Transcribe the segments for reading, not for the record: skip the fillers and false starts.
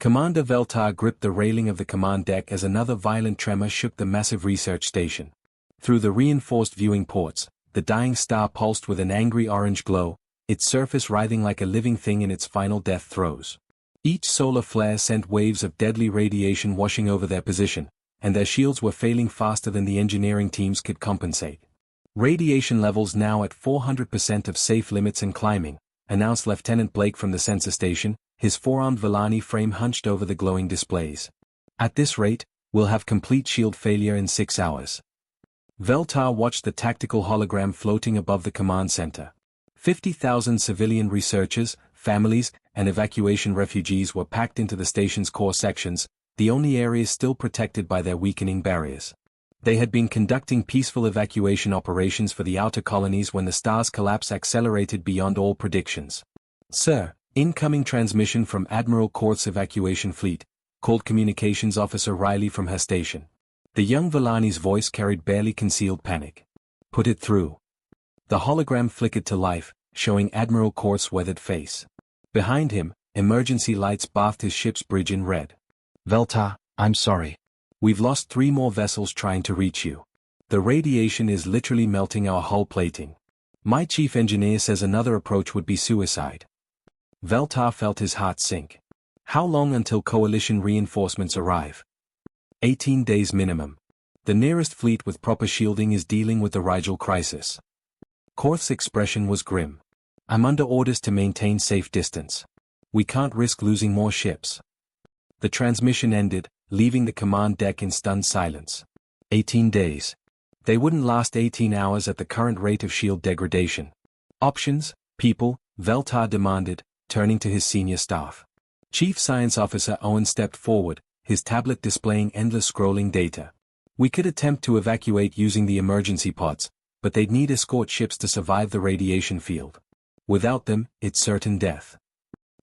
Commander Veltar gripped the railing of the command deck as another violent tremor shook the massive research station. Through the reinforced viewing ports, the dying star pulsed with an angry orange glow, its surface writhing like a living thing in its final death throes. Each solar flare sent waves of deadly radiation washing over their position, and their shields were failing faster than the engineering teams could compensate. "Radiation levels now at 400% of safe limits and climbing," announced Lieutenant Blake from the sensor station, his four-armed Villani frame hunched over the glowing displays. "At this rate, we'll have complete shield failure in 6 hours." Veltar watched the tactical hologram floating above the command center. 50,000 civilian researchers, families, and evacuation refugees were packed into the station's core sections, the only areas still protected by their weakening barriers. They had been conducting peaceful evacuation operations for the outer colonies when the star's collapse accelerated beyond all predictions. "Sir, incoming transmission from Admiral Korth's evacuation fleet," called Communications Officer Riley from her station. The young Villani's voice carried barely concealed panic. "Put it through." The hologram flickered to life, showing Admiral Korth's weathered face. Behind him, emergency lights bathed his ship's bridge in red. "Veltar, I'm sorry. We've lost 3 more vessels trying to reach you. The radiation is literally melting our hull plating. My chief engineer says another approach would be suicide." Veltar felt his heart sink. How long until coalition reinforcements arrive? 18 days minimum. The nearest fleet with proper shielding is dealing with the Rigel crisis. Korth's expression was grim. "I'm under orders to maintain safe distance. We can't risk losing more ships." The transmission ended, leaving the command deck in stunned silence. 18 days. They wouldn't last 18 hours at the current rate of shield degradation. "Options, people," Veltar demanded, turning to his senior staff. Chief Science Officer Owen stepped forward, his tablet displaying endless scrolling data. "We could attempt to evacuate using the emergency pods, but they'd need escort ships to survive the radiation field. Without them, it's certain death."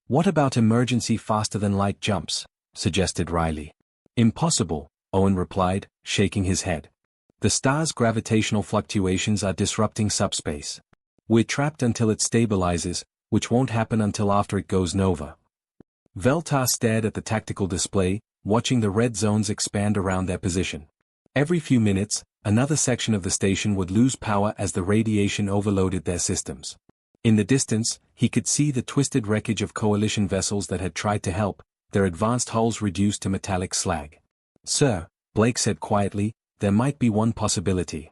"What about emergency faster-than-light jumps?" suggested Riley. "Impossible," Owen replied, shaking his head. "The star's gravitational fluctuations are disrupting subspace. We're trapped until it stabilizes, which won't happen until after it goes nova." Veltar stared at the tactical display, watching the red zones expand around their position. Every few minutes, another section of the station would lose power as the radiation overloaded their systems. In the distance, he could see the twisted wreckage of coalition vessels that had tried to help, their advanced hulls reduced to metallic slag. "Sir," Blake said quietly, "there might be one possibility."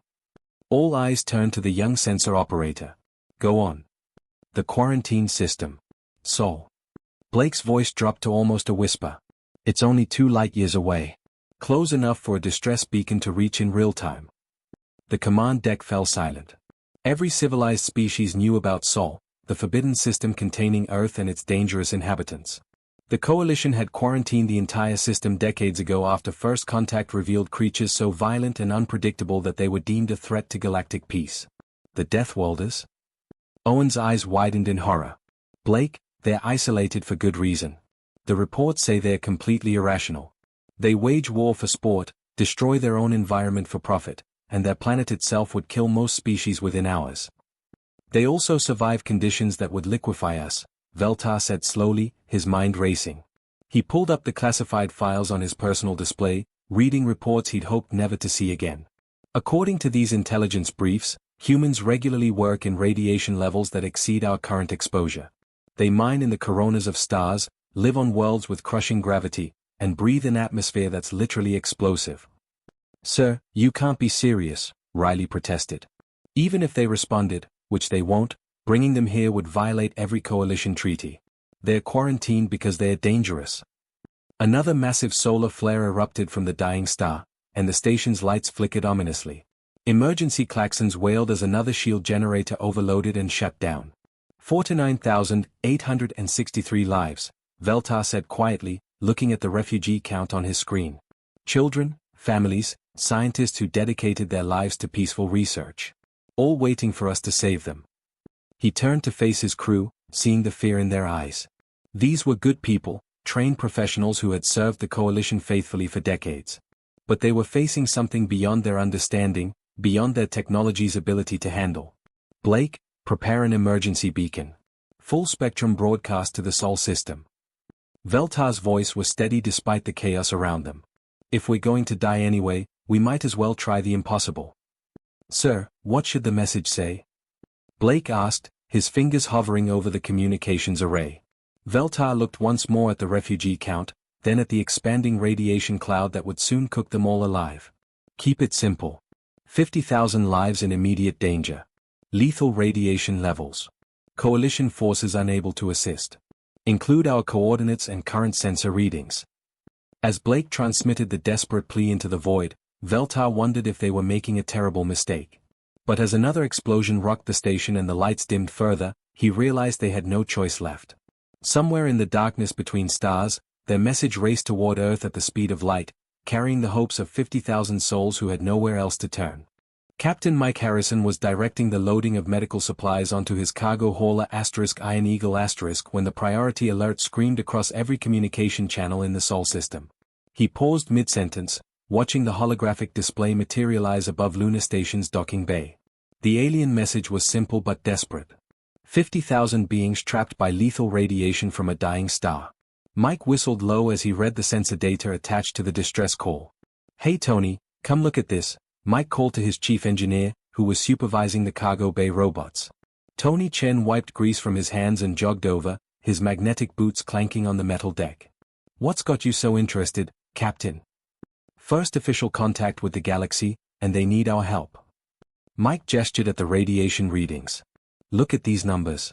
All eyes turned to the young sensor operator. "Go on." "The quarantine system. Sol." Blake's voice dropped to almost a whisper. "It's only 2 light-years away. Close enough for a distress beacon to reach in real time." The command deck fell silent. Every civilized species knew about Sol, the forbidden system containing Earth and its dangerous inhabitants. The Coalition had quarantined the entire system decades ago after first contact revealed creatures so violent and unpredictable that they were deemed a threat to galactic peace. The Deathworlders? Owen's eyes widened in horror. "Blake, they're isolated for good reason. The reports say they're completely irrational. They wage war for sport, destroy their own environment for profit, and their planet itself would kill most species within hours. They also survive conditions that would liquefy us," Veltar said slowly, his mind racing. He pulled up the classified files on his personal display, reading reports he'd hoped never to see again. "According to these intelligence briefs, humans regularly work in radiation levels that exceed our current exposure. They mine in the coronas of stars, live on worlds with crushing gravity, and breathe an atmosphere that's literally explosive." "Sir, you can't be serious," Riley protested. "Even if they responded, which they won't, bringing them here would violate every coalition treaty. They're quarantined because they're dangerous." Another massive solar flare erupted from the dying star, and the station's lights flickered ominously. Emergency klaxons wailed as another shield generator overloaded and shut down. 49,863 lives, Veltar said quietly, looking at the refugee count on his screen. "Children, families, scientists who dedicated their lives to peaceful research. All waiting for us to save them." He turned to face his crew, seeing the fear in their eyes. These were good people, trained professionals who had served the Coalition faithfully for decades. But they were facing something beyond their understanding, beyond their technology's ability to handle. "Blake, prepare an emergency beacon. Full spectrum broadcast to the Sol system." Veltar's voice was steady despite the chaos around them. If we're going to die anyway, we might as well try the impossible. Sir, what should the message say? Blake asked, his fingers hovering over the communications array. Veltar looked once more at the refugee count, then at the expanding radiation cloud that would soon cook them all alive. Keep it simple. 50,000 lives in immediate danger. Lethal radiation levels. Coalition forces unable to assist. Include our coordinates and current sensor readings. As Blake transmitted the desperate plea into the void, Veltar wondered if they were making a terrible mistake. But as another explosion rocked the station and the lights dimmed further, he realized they had no choice left. Somewhere in the darkness between stars, their message raced toward Earth at the speed of light, carrying the hopes of 50,000 souls who had nowhere else to turn. Captain Mike Harrison was directing the loading of medical supplies onto his cargo hauler Iron Eagle when the priority alert screamed across every communication channel in the Sol system. He paused mid-sentence, watching the holographic display materialize above Lunar Station's docking bay. The alien message was simple but desperate. 50,000 beings trapped by lethal radiation from a dying star. Mike whistled low as he read the sensor data attached to the distress call. "Hey Tony, come look at this," Mike called to his chief engineer, who was supervising the cargo bay robots. Tony Chen wiped grease from his hands and jogged over, his magnetic boots clanking on the metal deck. "What's got you so interested, Captain?" "First official contact with the galaxy, and they need our help." Mike gestured at the radiation readings. "Look at these numbers."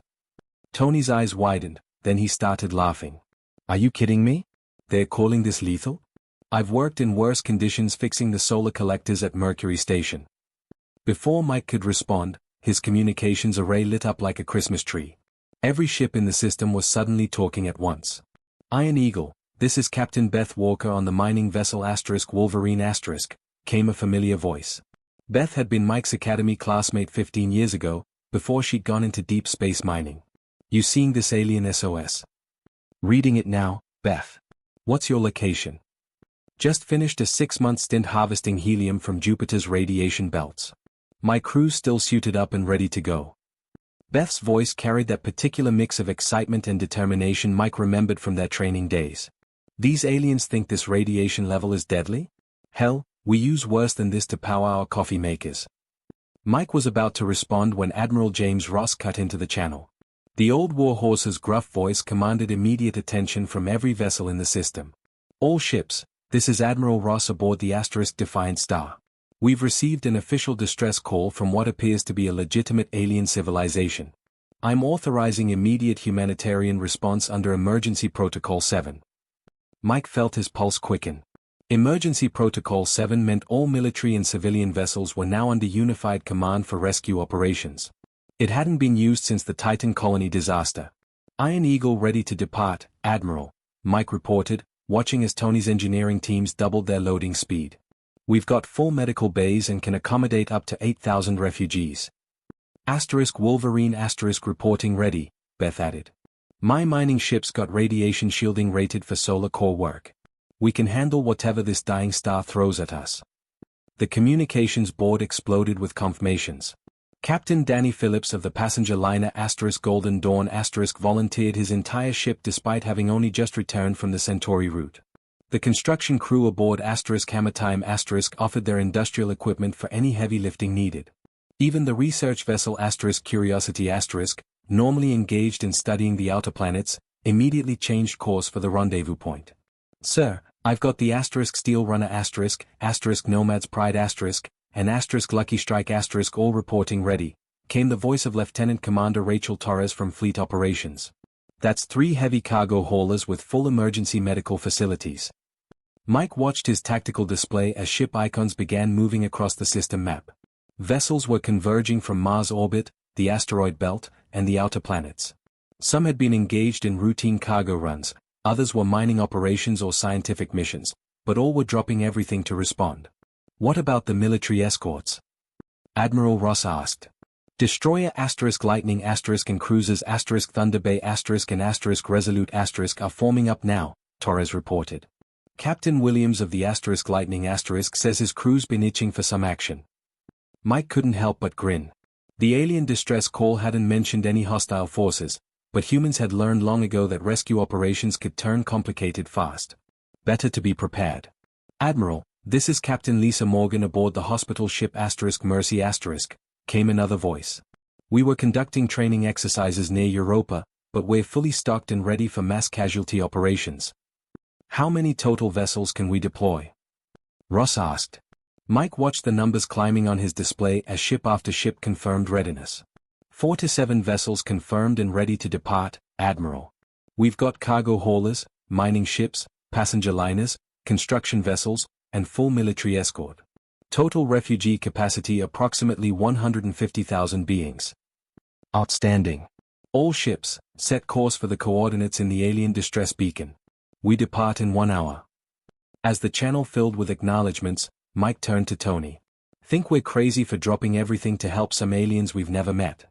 Tony's eyes widened, then he started laughing. "Are you kidding me? They're calling this lethal? I've worked in worse conditions fixing the solar collectors at Mercury Station." Before Mike could respond, his communications array lit up like a Christmas tree. Every ship in the system was suddenly talking at once. "Iron Eagle, this is Captain Beth Walker on the mining vessel Wolverine came a familiar voice. Beth had been Mike's academy classmate 15 years ago, before she'd gone into deep space mining. "You seeing this alien SOS?" "Reading it now, Beth. What's your location?" "Just finished a 6-month stint harvesting helium from Jupiter's radiation belts. My crew's still suited up and ready to go." Beth's voice carried that particular mix of excitement and determination Mike remembered from their training days. "These aliens think this radiation level is deadly? Hell, we use worse than this to power our coffee makers." Mike was about to respond when Admiral James Ross cut into the channel. The old warhorse's gruff voice commanded immediate attention from every vessel in the system. "All ships, this is Admiral Ross aboard the Defiant Star. We've received an official distress call from what appears to be a legitimate alien civilization. I'm authorizing immediate humanitarian response under Emergency Protocol 7. Mike felt his pulse quicken. Emergency Protocol 7 meant all military and civilian vessels were now under unified command for rescue operations. It hadn't been used since the Titan colony disaster. "Iron Eagle ready to depart, Admiral," Mike reported, watching as Tony's engineering teams doubled their loading speed. "We've got full medical bays and can accommodate up to 8,000 refugees." Wolverine reporting ready, Beth added. "My mining ship's got radiation shielding rated for solar core work. We can handle whatever this dying star throws at us." The communications board exploded with confirmations. Captain Danny Phillips of the passenger liner Golden Dawn volunteered his entire ship despite having only just returned from the Centauri route. The construction crew aboard Hammertime offered their industrial equipment for any heavy lifting needed. Even the research vessel Curiosity normally engaged in studying the outer planets, immediately changed course for the rendezvous point. "Sir, I've got the Steel Runner Nomad's Pride and Lucky Strike all reporting ready," came the voice of Lieutenant Commander Rachel Torres from Fleet Operations. "That's 3 heavy cargo haulers with full emergency medical facilities." Mike watched his tactical display as ship icons began moving across the system map. Vessels were converging from Mars orbit, the asteroid belt, and the outer planets. Some had been engaged in routine cargo runs, others were mining operations or scientific missions, but all were dropping everything to respond. "What about the military escorts?" Admiral Ross asked. "Destroyer Lightning and cruisers Thunder Bay and Resolute are forming up now," Torres reported. "Captain Williams of the Lightning says his crew's been itching for some action." Mike couldn't help but grin. The alien distress call hadn't mentioned any hostile forces, but humans had learned long ago that rescue operations could turn complicated fast. Better to be prepared. Admiral, this is Captain Lisa Morgan aboard the hospital ship Mercy came another voice. We were conducting training exercises near Europa, but we're fully stocked and ready for mass casualty operations. How many total vessels can we deploy? Ross asked. Mike watched the numbers climbing on his display as ship after ship confirmed readiness. 4 to 7 vessels confirmed and ready to depart, Admiral. We've got cargo haulers, mining ships, passenger liners, construction vessels, and full military escort. Total refugee capacity approximately 150,000 beings. Outstanding. All ships, set course for the coordinates in the alien distress beacon. We depart in 1 hour. As the channel filled with acknowledgements, Mike turned to Tony. Think we're crazy for dropping everything to help some aliens we've never met?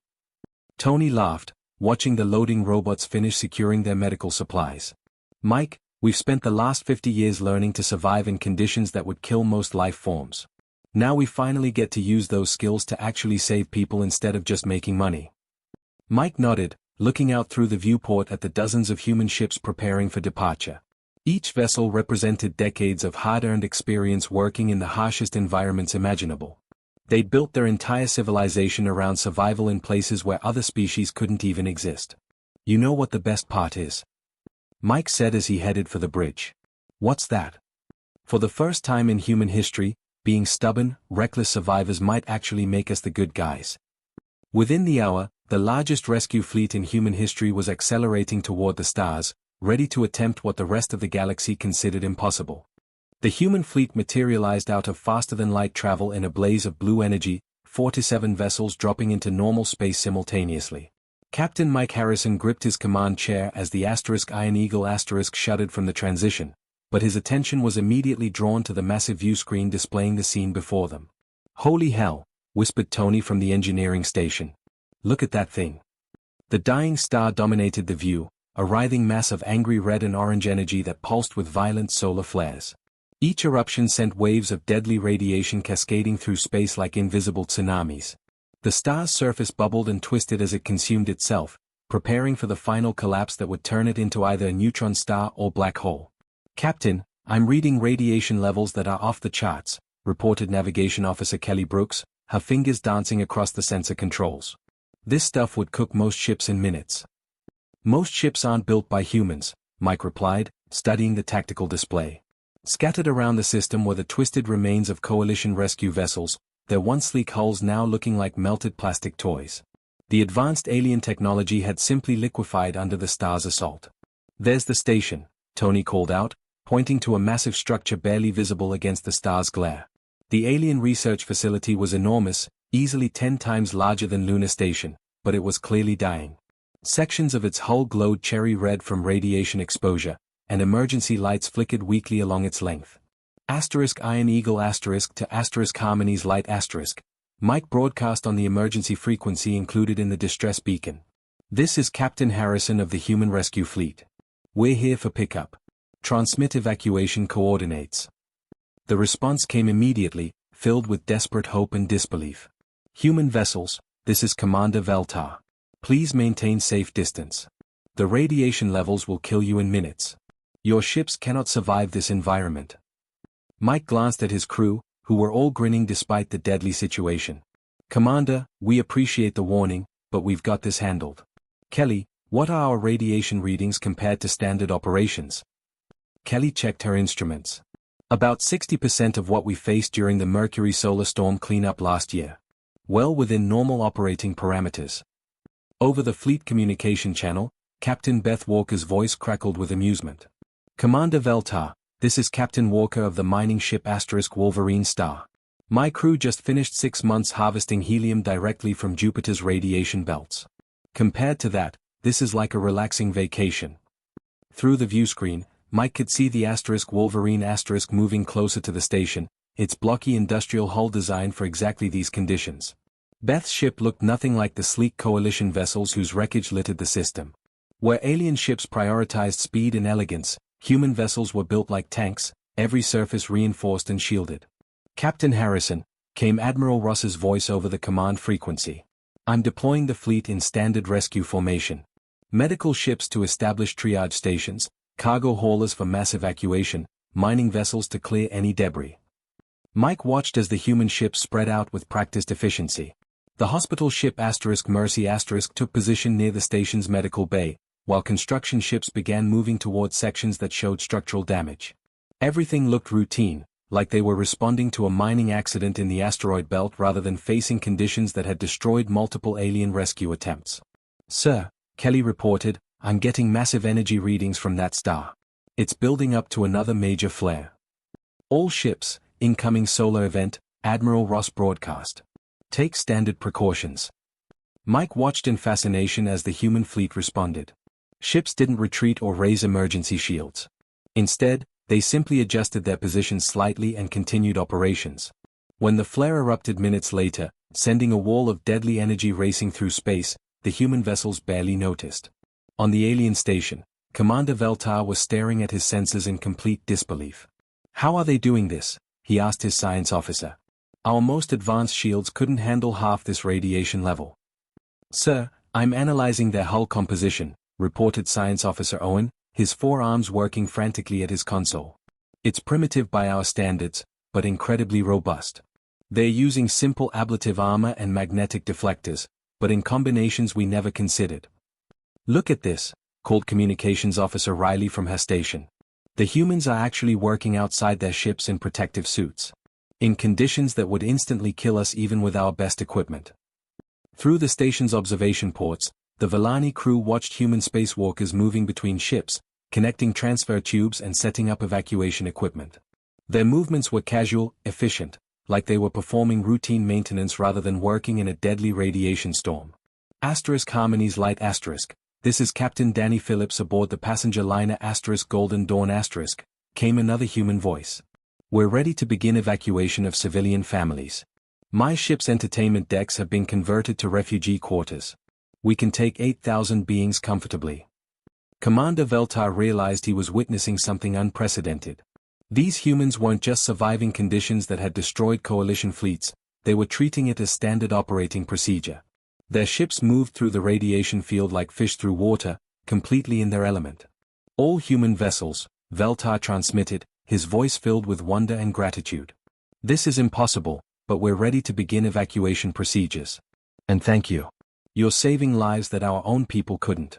Tony laughed, watching the loading robots finish securing their medical supplies. Mike, we've spent the last 50 years learning to survive in conditions that would kill most life forms. Now we finally get to use those skills to actually save people instead of just making money. Mike nodded, looking out through the viewport at the dozens of human ships preparing for departure. Each vessel represented decades of hard-earned experience working in the harshest environments imaginable. They'd built their entire civilization around survival in places where other species couldn't even exist. You know what the best part is? Mike said as he headed for the bridge. What's that? For the first time in human history, being stubborn, reckless survivors might actually make us the good guys. Within the hour, the largest rescue fleet in human history was accelerating toward the stars, ready to attempt what the rest of the galaxy considered impossible. The human fleet materialized out of faster-than-light travel in a blaze of blue energy, 4 to 7 vessels dropping into normal space simultaneously. Captain Mike Harrison gripped his command chair as the Iron Eagle shuddered from the transition, but his attention was immediately drawn to the massive viewscreen displaying the scene before them. Holy hell, whispered Tony from the engineering station. Look at that thing. The dying star dominated the view, a writhing mass of angry red and orange energy that pulsed with violent solar flares. Each eruption sent waves of deadly radiation cascading through space like invisible tsunamis. The star's surface bubbled and twisted as it consumed itself, preparing for the final collapse that would turn it into either a neutron star or black hole. Captain, I'm reading radiation levels that are off the charts, reported Navigation Officer Kelly Brooks, her fingers dancing across the sensor controls. This stuff would cook most ships in minutes. Most ships aren't built by humans, Mike replied, studying the tactical display. Scattered around the system were the twisted remains of Coalition rescue vessels, their once sleek hulls now looking like melted plastic toys. The advanced alien technology had simply liquefied under the star's assault. There's the station, Tony called out, pointing to a massive structure barely visible against the star's glare. The alien research facility was enormous, easily 10 times larger than Lunar Station, but it was clearly dying. Sections of its hull glowed cherry red from radiation exposure, and emergency lights flickered weakly along its length. Iron Eagle to Harmony's light *. Mike broadcast on the emergency frequency included in the distress beacon. This is Captain Harrison of the Human Rescue Fleet. We're here for pickup. Transmit evacuation coordinates. The response came immediately, filled with desperate hope and disbelief. Human vessels, this is Commander Veltar. Please maintain safe distance. The radiation levels will kill you in minutes. Your ships cannot survive this environment. Mike glanced at his crew, who were all grinning despite the deadly situation. Commander, we appreciate the warning, but we've got this handled. Kelly, what are our radiation readings compared to standard operations? Kelly checked her instruments. About 60% of what we faced during the Mercury solar storm cleanup last year. Well within normal operating parameters. Over the fleet communication channel, Captain Beth Walker's voice crackled with amusement. Commander Veltar, this is Captain Walker of the mining ship Wolverine Star. My crew just finished 6 months harvesting helium directly from Jupiter's radiation belts. Compared to that, this is like a relaxing vacation. Through the viewscreen, Mike could see the Wolverine moving closer to the station, its blocky industrial hull designed for exactly these conditions. Beth's ship looked nothing like the sleek Coalition vessels whose wreckage littered the system. Where alien ships prioritized speed and elegance, human vessels were built like tanks, every surface reinforced and shielded. Captain Harrison, came Admiral Ross's voice over the command frequency. I'm deploying the fleet in standard rescue formation. Medical ships to establish triage stations, cargo haulers for mass evacuation, mining vessels to clear any debris. Mike watched as the human ships spread out with practiced efficiency. The hospital ship Mercy took position near the station's medical bay, while construction ships began moving towards sections that showed structural damage. Everything looked routine, like they were responding to a mining accident in the asteroid belt rather than facing conditions that had destroyed multiple alien rescue attempts. "Sir," Kelly reported, "I'm getting massive energy readings from that star. It's building up to another major flare. All ships, incoming solar event," Admiral Ross broadcast. "Take standard precautions." Mike watched in fascination as the human fleet responded. Ships didn't retreat or raise emergency shields. Instead, they simply adjusted their positions slightly and continued operations. When the flare erupted minutes later, sending a wall of deadly energy racing through space, the human vessels barely noticed. On the alien station, Commander Veltar was staring at his sensors in complete disbelief. "How are they doing this?" he asked his science officer. "Our most advanced shields couldn't handle half this radiation level." "Sir, I'm analyzing their hull composition," reported Science Officer Owen, his forearms working frantically at his console. "It's primitive by our standards, but incredibly robust. They're using simple ablative armor and magnetic deflectors, but in combinations we never considered." "Look at this," called Communications Officer Riley from her station. "The humans are actually working outside their ships in protective suits. In conditions that would instantly kill us even with our best equipment." Through the station's observation ports, the Vellani crew watched human spacewalkers moving between ships, connecting transfer tubes and setting up evacuation equipment. Their movements were casual, efficient, like they were performing routine maintenance rather than working in a deadly radiation storm. Harmony's Light *, this is Captain Danny Phillips aboard the passenger liner Golden Dawn *, came another human voice. "We're ready to begin evacuation of civilian families. My ship's entertainment decks have been converted to refugee quarters. We can take 8,000 beings comfortably." Commander Veltar realized he was witnessing something unprecedented. These humans weren't just surviving conditions that had destroyed coalition fleets, they were treating it as standard operating procedure. Their ships moved through the radiation field like fish through water, completely in their element. "All human vessels," Veltar transmitted, his voice filled with wonder and gratitude. "This is impossible, but we're ready to begin evacuation procedures. And thank you. You're saving lives that our own people couldn't."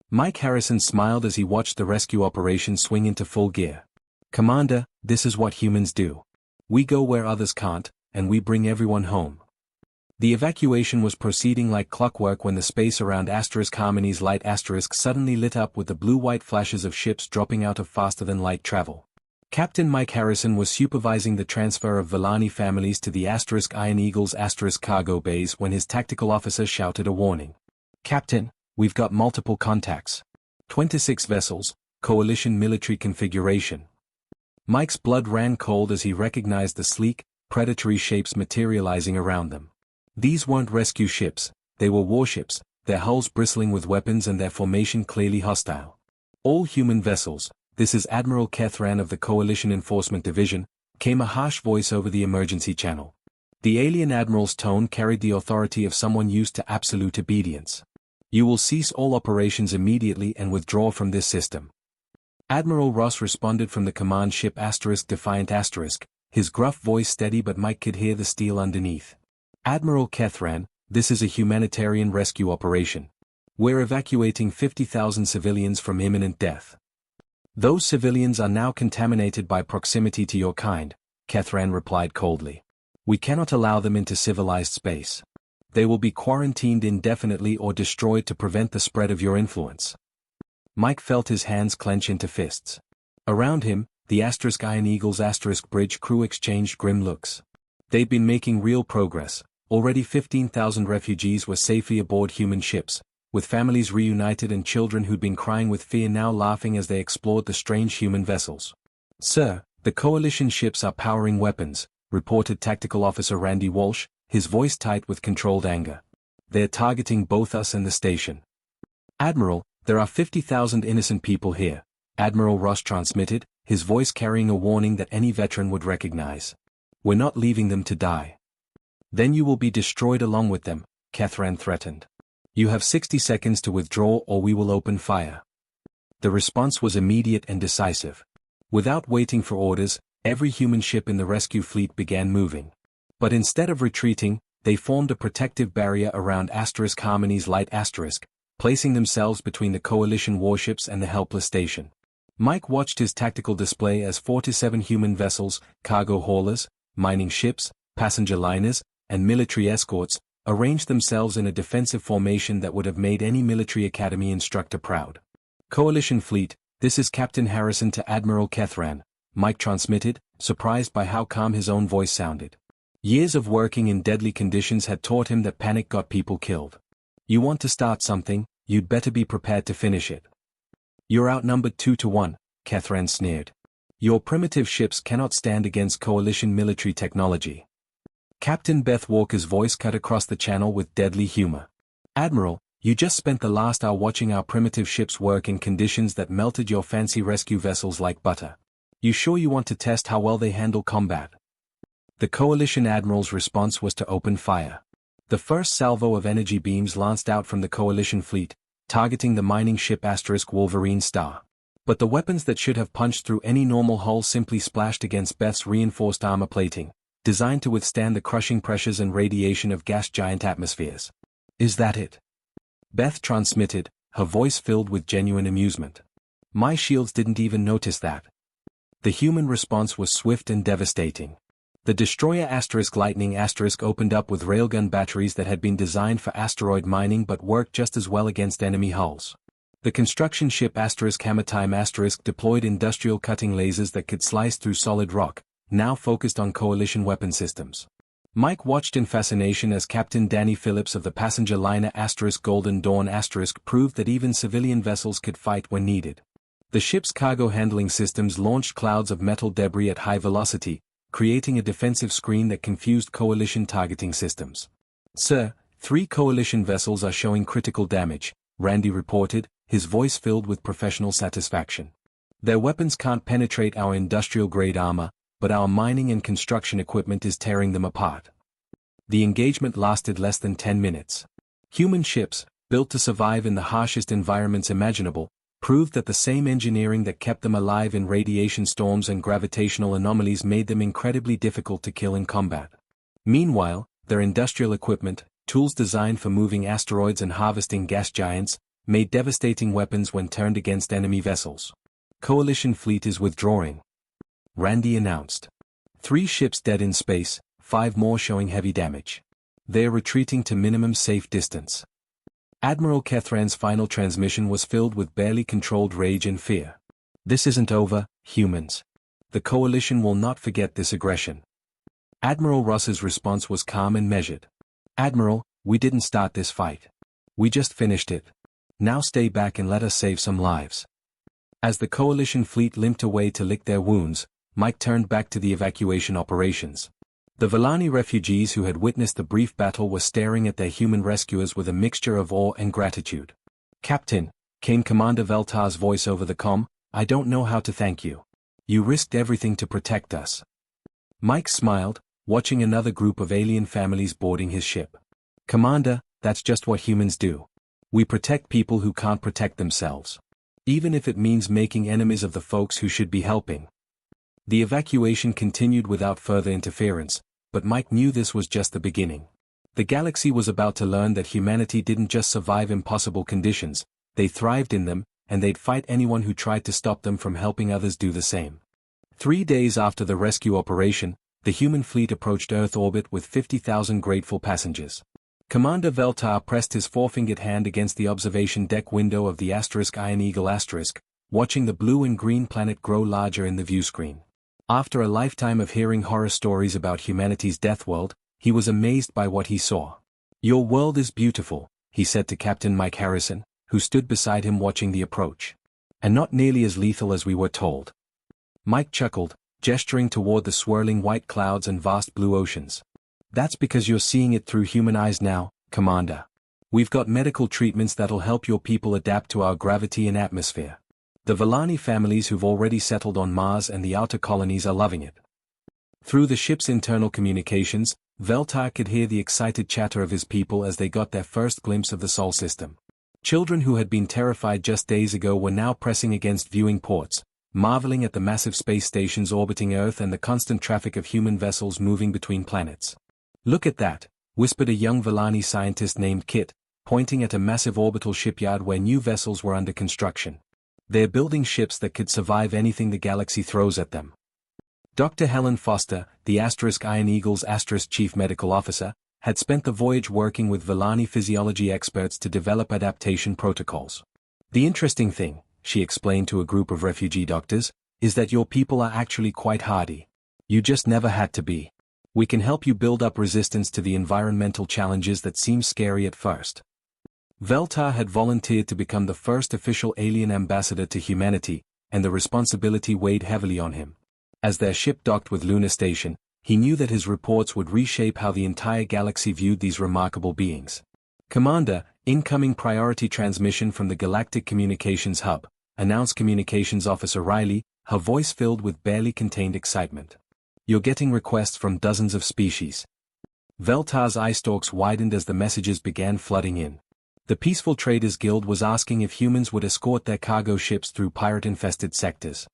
Mike Harrison smiled as he watched the rescue operation swing into full gear. "Commander, this is what humans do. We go where others can't, and we bring everyone home." The evacuation was proceeding like clockwork when the space around Harmony's Light * suddenly lit up with the blue-white flashes of ships dropping out of faster-than-light travel. Captain Mike Harrison was supervising the transfer of Vellani families to the Iron Eagle's cargo bays when his tactical officer shouted a warning. "Captain, we've got multiple contacts. 26 vessels, coalition military configuration." Mike's blood ran cold as he recognized the sleek, predatory shapes materializing around them. These weren't rescue ships, they were warships, their hulls bristling with weapons and their formation clearly hostile. "All human vessels, this is Admiral Kethran of the Coalition Enforcement Division," came a harsh voice over the emergency channel. The alien admiral's tone carried the authority of someone used to absolute obedience. "You will cease all operations immediately and withdraw from this system." Admiral Ross responded from the command ship Defiant *, his gruff voice steady but Mike could hear the steel underneath. "Admiral Kethran, this is a humanitarian rescue operation. We're evacuating 50,000 civilians from imminent death. Those civilians are now contaminated by proximity to your kind," Kethran replied coldly. "We cannot allow them into civilized space. They will be quarantined indefinitely or destroyed to prevent the spread of your influence." Mike felt his hands clench into fists. Around him, the Iron Eagle's bridge crew exchanged grim looks. They'd been making real progress. Already 15,000 refugees were safely aboard human ships, with families reunited and children who'd been crying with fear now laughing as they explored the strange human vessels. "Sir, the coalition ships are powering weapons," reported Tactical Officer Randy Walsh, his voice tight with controlled anger. "They're targeting both us and the station." "Admiral, there are 50,000 innocent people here," Admiral Ross transmitted, his voice carrying a warning that any veteran would recognize. "We're not leaving them to die." "Then you will be destroyed along with them," Kethran threatened. You have 60 seconds to withdraw or we will open fire. The response was immediate and decisive. Without waiting for orders, every human ship in the rescue fleet began moving. But instead of retreating, they formed a protective barrier around Harmony's light asterisk, placing themselves between the Coalition warships and the helpless station. Mike watched his tactical display as 47 human vessels, cargo haulers, mining ships, passenger liners, and military escorts, arranged themselves in a defensive formation that would have made any military academy instructor proud. Coalition fleet, this is Captain Harrison to Admiral Kethran, Mike transmitted, surprised by how calm his own voice sounded. Years of working in deadly conditions had taught him that panic got people killed. You want to start something, you'd better be prepared to finish it. You're outnumbered 2-1, Kethran sneered. Your primitive ships cannot stand against Coalition military technology. Captain Beth Walker's voice cut across the channel with deadly humor. Admiral, you just spent the last hour watching our primitive ships work in conditions that melted your fancy rescue vessels like butter. You sure you want to test how well they handle combat? The Coalition Admiral's response was to open fire. The first salvo of energy beams lanced out from the Coalition fleet, targeting the mining ship Wolverine Star. But the weapons that should have punched through any normal hull simply splashed against Beth's reinforced armor plating, designed to withstand the crushing pressures and radiation of gas giant atmospheres. Is that it? Beth transmitted, her voice filled with genuine amusement. My shields didn't even notice that. The human response was swift and devastating. The destroyer Lightning opened up with railgun batteries that had been designed for asteroid mining but worked just as well against enemy hulls. The construction ship Hammertime deployed industrial cutting lasers that could slice through solid rock, now focused on Coalition weapon systems. Mike watched in fascination as Captain Danny Phillips of the passenger liner Golden Dawn proved that even civilian vessels could fight when needed. The ship's cargo handling systems launched clouds of metal debris at high velocity, creating a defensive screen that confused Coalition targeting systems. Sir, 3 Coalition vessels are showing critical damage, Randy reported, his voice filled with professional satisfaction. Their weapons can't penetrate our industrial-grade armor, but our mining and construction equipment is tearing them apart. The engagement lasted less than 10 minutes. Human ships, built to survive in the harshest environments imaginable, proved that the same engineering that kept them alive in radiation storms and gravitational anomalies made them incredibly difficult to kill in combat. Meanwhile, their industrial equipment, tools designed for moving asteroids and harvesting gas giants, made devastating weapons when turned against enemy vessels. Coalition fleet is withdrawing, Randy announced. 3 ships dead in space, 5 more showing heavy damage. They are retreating to minimum safe distance. Admiral Kethran's final transmission was filled with barely controlled rage and fear. This isn't over, humans. The Coalition will not forget this aggression. Admiral Ross's response was calm and measured. Admiral, we didn't start this fight. We just finished it. Now stay back and let us save some lives. As the Coalition fleet limped away to lick their wounds, Mike turned back to the evacuation operations. The Villani refugees who had witnessed the brief battle were staring at their human rescuers with a mixture of awe and gratitude. Captain, came Commander Veltar's voice over the comm, I don't know how to thank you. You risked everything to protect us. Mike smiled, watching another group of alien families boarding his ship. Commander, that's just what humans do. We protect people who can't protect themselves. Even if it means making enemies of the folks who should be helping. The evacuation continued without further interference, but Mike knew this was just the beginning. The galaxy was about to learn that humanity didn't just survive impossible conditions, they thrived in them, and they'd fight anyone who tried to stop them from helping others do the same. 3 days after the rescue operation, the human fleet approached Earth orbit with 50,000 grateful passengers. Commander Veltar pressed his forefingered hand against the observation deck window of the Iron Eagle watching the blue and green planet grow larger in the view screen. After a lifetime of hearing horror stories about humanity's death world, he was amazed by what he saw. Your world is beautiful, he said to Captain Mike Harrison, who stood beside him watching the approach. And not nearly as lethal as we were told. Mike chuckled, gesturing toward the swirling white clouds and vast blue oceans. That's because you're seeing it through human eyes now, Commander. We've got medical treatments that'll help your people adapt to our gravity and atmosphere. The Villani families who've already settled on Mars and the outer colonies are loving it. Through the ship's internal communications, Veltar could hear the excited chatter of his people as they got their first glimpse of the Sol system. Children who had been terrified just days ago were now pressing against viewing ports, marveling at the massive space stations orbiting Earth and the constant traffic of human vessels moving between planets. "Look at that," whispered a young Vellani scientist named Kit, pointing at a massive orbital shipyard where new vessels were under construction. "They're building ships that could survive anything the galaxy throws at them." Dr. Helen Foster, the Iron Eagle's chief medical officer, had spent the voyage working with Vellani physiology experts to develop adaptation protocols. "The interesting thing," she explained to a group of refugee doctors, "is that your people are actually quite hardy. You just never had to be. We can help you build up resistance to the environmental challenges that seem scary at first." Veltar had volunteered to become the first official alien ambassador to humanity, and the responsibility weighed heavily on him. As their ship docked with Lunar Station, he knew that his reports would reshape how the entire galaxy viewed these remarkable beings. "Commander, incoming priority transmission from the Galactic Communications Hub," announced Communications Officer Riley, her voice filled with barely contained excitement. "You're getting requests from dozens of species." Veltar's eye stalks widened as the messages began flooding in. The Peaceful Traders Guild was asking if humans would escort their cargo ships through pirate-infested sectors.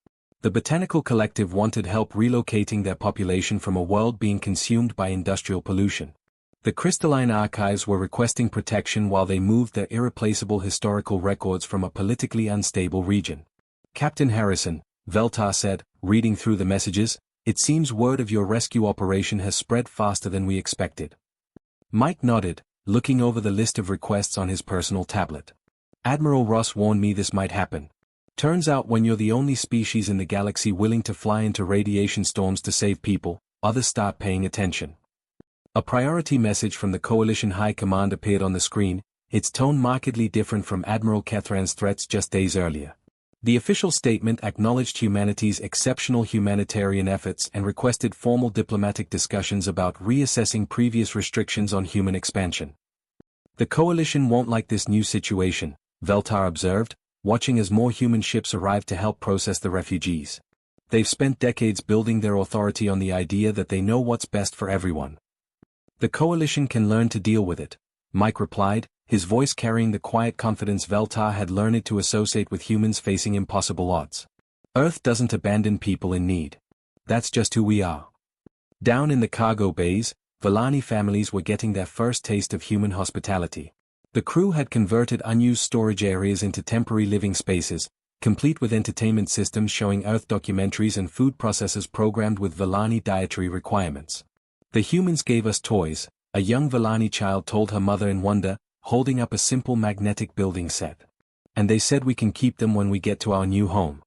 The Botanical Collective wanted help relocating their population from a world being consumed by industrial pollution. The Crystalline Archives were requesting protection while they moved their irreplaceable historical records from a politically unstable region. "Captain Harrison," Veltar said, reading through the messages, "it seems word of your rescue operation has spread faster than we expected." Mike nodded, looking over the list of requests on his personal tablet. "Admiral Ross warned me this might happen. Turns out when you're the only species in the galaxy willing to fly into radiation storms to save people, others start paying attention." A priority message from the Coalition High Command appeared on the screen, its tone markedly different from Admiral Kethran's threats just days earlier. The official statement acknowledged humanity's exceptional humanitarian efforts and requested formal diplomatic discussions about reassessing previous restrictions on human expansion. "The Coalition won't like this new situation," Veltar observed, watching as more human ships arrived to help process the refugees. "They've spent decades building their authority on the idea that they know what's best for everyone." "The Coalition can learn to deal with it," Mike replied, his voice carrying the quiet confidence Veltar had learned to associate with humans facing impossible odds. "Earth doesn't abandon people in need. That's just who we are." Down in the cargo bays, Vellani families were getting their first taste of human hospitality. The crew had converted unused storage areas into temporary living spaces, complete with entertainment systems showing Earth documentaries and food processors programmed with Vellani dietary requirements. "The humans gave us toys," a young Vellani child told her mother in wonder, holding up a simple magnetic building set. "And they said we can keep them when we get to our new home."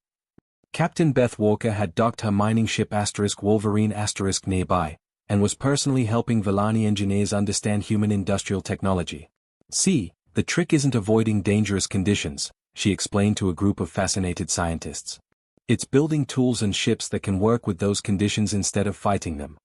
Captain Beth Walker had docked her mining ship Wolverine nearby, and was personally helping Vellani engineers understand human industrial technology. "See, the trick isn't avoiding dangerous conditions," she explained to a group of fascinated scientists. "It's building tools and ships that can work with those conditions instead of fighting them."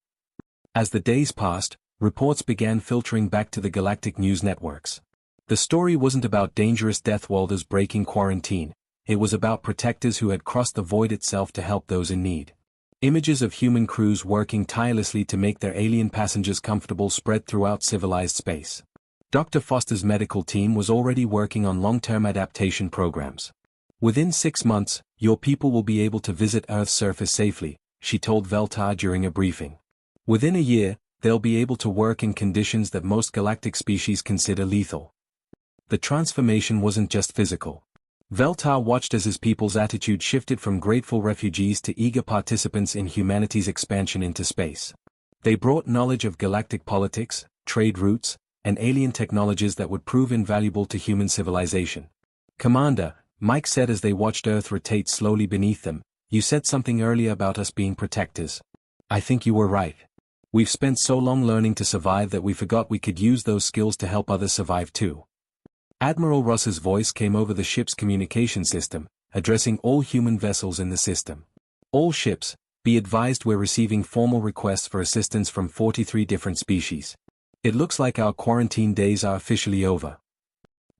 As the days passed, reports began filtering back to the galactic news networks. The story wasn't about dangerous Deathworlders breaking quarantine, it was about protectors who had crossed the void itself to help those in need. Images of human crews working tirelessly to make their alien passengers comfortable spread throughout civilized space. Dr. Foster's medical team was already working on long-term adaptation programs. "Within 6 months, your people will be able to visit Earth's surface safely," she told Veltar during a briefing. "Within a year, they'll be able to work in conditions that most galactic species consider lethal." The transformation wasn't just physical. Veltar watched as his people's attitude shifted from grateful refugees to eager participants in humanity's expansion into space. They brought knowledge of galactic politics, trade routes, and alien technologies that would prove invaluable to human civilization. "Commander," Mike said as they watched Earth rotate slowly beneath them, "you said something earlier about us being protectors. I think you were right. We've spent so long learning to survive that we forgot we could use those skills to help others survive too." Admiral Ross's voice came over the ship's communication system, addressing all human vessels in the system. "All ships, be advised we're receiving formal requests for assistance from 43 different species. It looks like our quarantine days are officially over."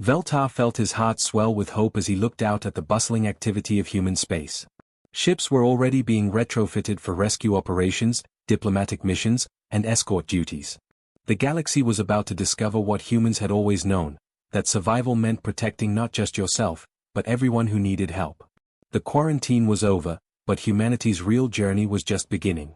Veltar felt his heart swell with hope as he looked out at the bustling activity of human space. Ships were already being retrofitted for rescue operations, diplomatic missions, and escort duties. The galaxy was about to discover what humans had always known, that survival meant protecting not just yourself, but everyone who needed help. The quarantine was over, but humanity's real journey was just beginning.